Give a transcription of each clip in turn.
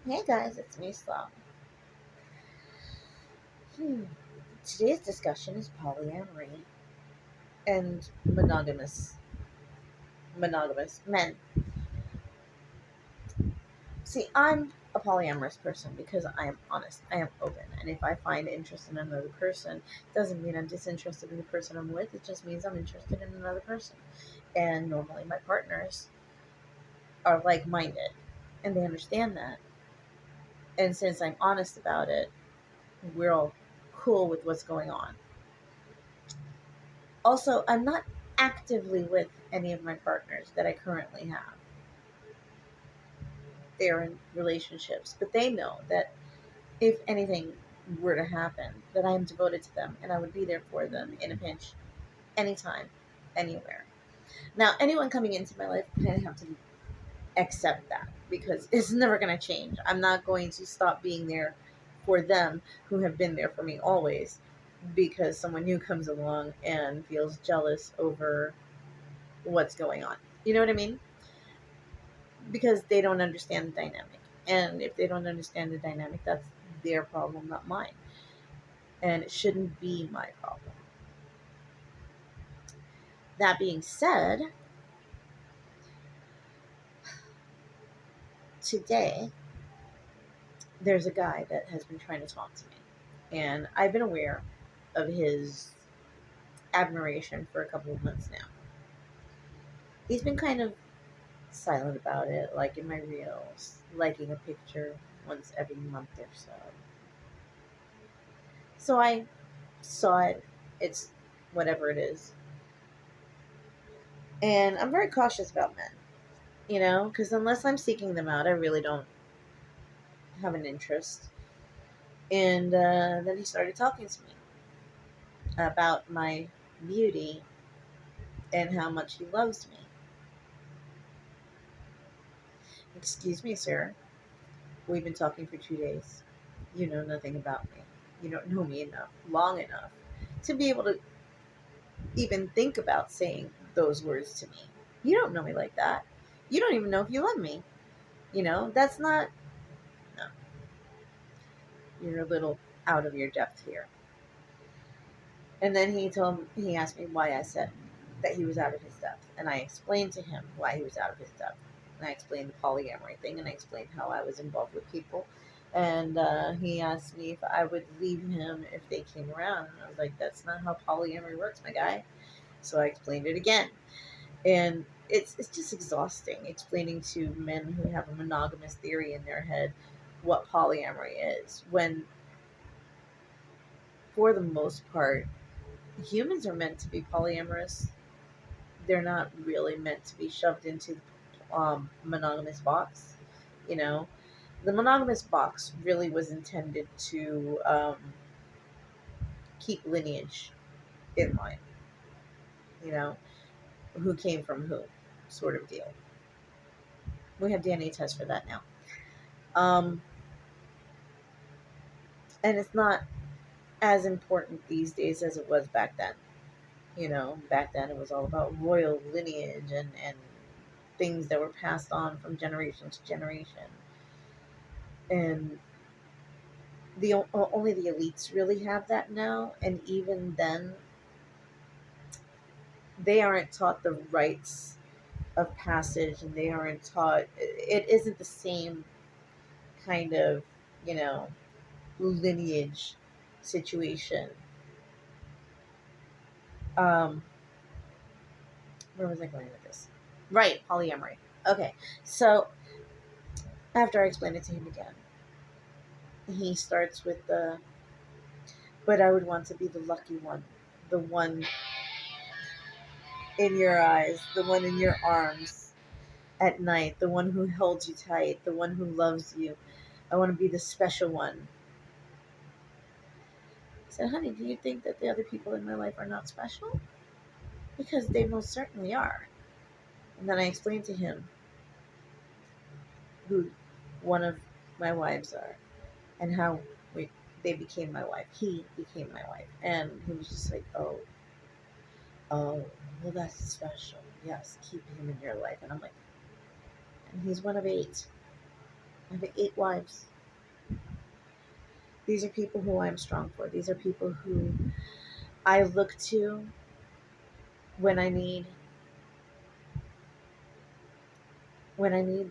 Hey guys, it's me, Slow. Today's discussion is polyamory and monogamous men. See, I'm a polyamorous person because I am honest. I am open, and if I find interest in another person, doesn't mean I'm disinterested in the person I'm with. It just means I'm interested in another person. And normally, my partners are like-minded, and they understand that. And since I'm honest about it, we're all cool with what's going on. Also, I'm not actively with any of my partners that I currently have. They're in relationships, but they know that if anything were to happen, that I am devoted to them and I would be there for them in a pinch, anytime, anywhere. Now, anyone coming into my life, I have to accept that because it's never going to change. I'm not going to stop being there for them who have been there for me always because someone new comes along and feels jealous over what's going on. You know what I mean? Because they don't understand the dynamic. And if they don't understand the dynamic, that's their problem, not mine. And it shouldn't be my problem. That being said, today there's a guy that has been trying to talk to me. And I've been aware of his admiration for a couple of months now. He's been kind of silent about it, like in my reels, liking a picture once every month or so. So I saw it. It's whatever it is. And I'm very cautious about men, because unless I'm seeking them out, I really don't have an interest. And then he started talking to me about my beauty and how much he loves me. Excuse me, sir. We've been talking for 2 days. You know nothing about me. You don't know me long enough to be able to even think about saying those words to me. You don't know me like that. You don't even know if you love me. That's not, no, you're a little out of your depth here. And then he asked me why I said that he was out of his depth. And I explained to him why he was out of his depth. And I explained the polyamory thing and I explained how I was involved with people. And he asked me if I would leave him if they came around. And I was like, that's not how polyamory works, my guy. So I explained it again. And it's just exhausting explaining to men who have a monogamous theory in their head what polyamory is when, for the most part, humans are meant to be polyamorous. They're not really meant to be shoved into the monogamous box. You know, the monogamous box really was intended to keep lineage in line. You know, who came from who, sort of deal. We have DNA tests for that now. Um, and it's not as important these days as it was back then. Back then it was all about royal lineage and things that were passed on from generation to generation. And only the elites really have that now, and even then they aren't taught the rites of passage, and they aren't taught, it isn't the same kind of, you know lineage situation. um where was I going with this? Right, polyamory. Okay, so after I explained it to him again, he starts with the, but I would want to be the lucky one, the one in your eyes, the one in your arms at night, the one who holds you tight, the one who loves you. I want to be the special one. I said, honey, do you think that the other people in my life are not special? Because they most certainly are. And then I explained to him who one of my wives are and how they became my wife. He became my wife. And he was just like, oh, well, that's special. Yes, keep him in your life. And I'm like, and he's one of 8. I have 8 wives. These are people who I'm strong for. These are people who I look to when I need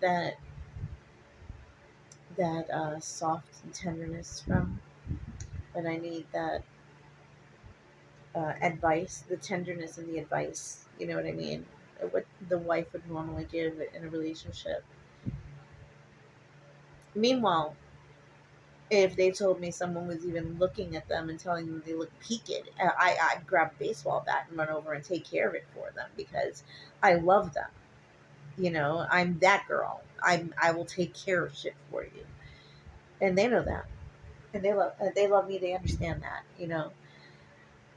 that soft tenderness from, when I need that advice, the tenderness and the advice. You know what I mean? What the wife would normally give in a relationship. Meanwhile, if they told me someone was even looking at them and telling them they look peaked, I'd grab a baseball bat and run over and take care of it for them because I love them. You know, I'm that girl. I will take care of shit for you, and they know that, and they love me. They understand that, you know.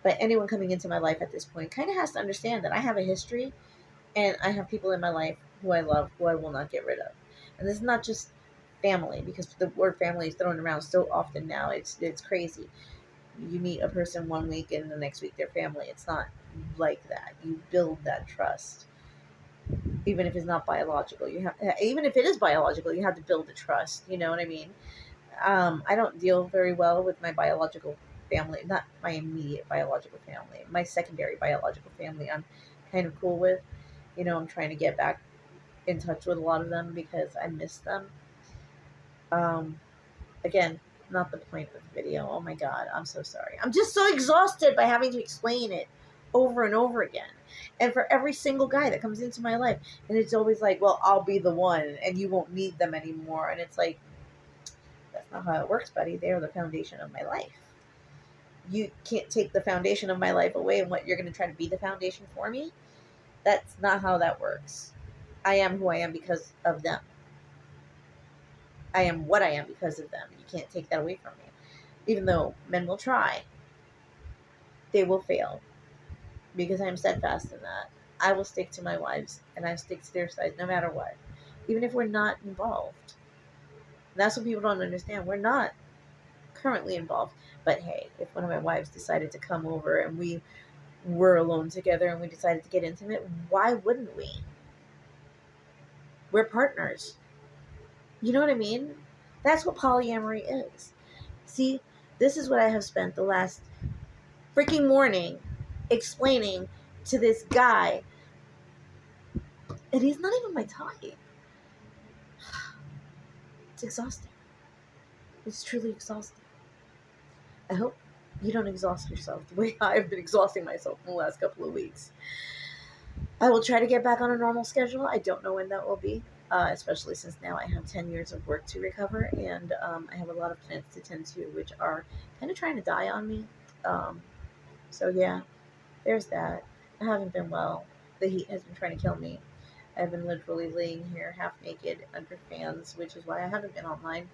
But anyone coming into my life at this point kind of has to understand that I have a history, and I have people in my life who I love, who I will not get rid of. And this is not just family, because the word family is thrown around so often now. It's crazy. You meet a person one week and the next week they're family. It's not like that. You build that trust, even if it's not biological. You have, even if it is biological, you have to build the trust. You know what I mean? I don't deal very well with my biological family, not my immediate biological family. My secondary biological family, I'm kind of cool with. You know, I'm trying to get back in touch with a lot of them because I miss them. Um, Again, not the point of the video. Oh my god, I'm so sorry. I'm just so exhausted by having to explain it over and over again. And for every single guy that comes into my life, and it's always like, well, I'll be the one and you won't need them anymore. And it's like, that's not how it works, buddy. They're the foundation of my life. You can't take the foundation of my life away and what you're going to try to be the foundation for me. That's not how that works. I am who I am because of them. I am what I am because of them. You can't take that away from me. Even though men will try, they will fail because I'm steadfast in that. I will stick to my wives and I stick to their side no matter what, even if we're not involved. And that's what people don't understand. We're not currently involved. But hey, if one of my wives decided to come over and we were alone together and we decided to get intimate, why wouldn't we? We're partners. You know what I mean? That's what polyamory is. See, this is what I have spent the last freaking morning explaining to this guy, and he's not even my type. It's exhausting. It's truly exhausting. I hope you don't exhaust yourself the way I've been exhausting myself in the last couple of weeks. I will try to get back on a normal schedule. I don't know when that will be, especially since now I have 10 years of work to recover, and I have a lot of plants to tend to, which are kind of trying to die on me. Um, so, yeah, there's that. I haven't been well. The heat has been trying to kill me. I've been literally laying here half naked under fans, which is why I haven't been online.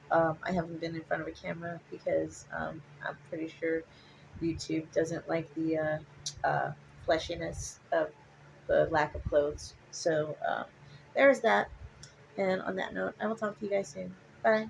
I haven't been in front of a camera because I'm pretty sure YouTube doesn't like the fleshiness of the lack of clothes. So there's that. And on that note, I will talk to you guys soon. Bye.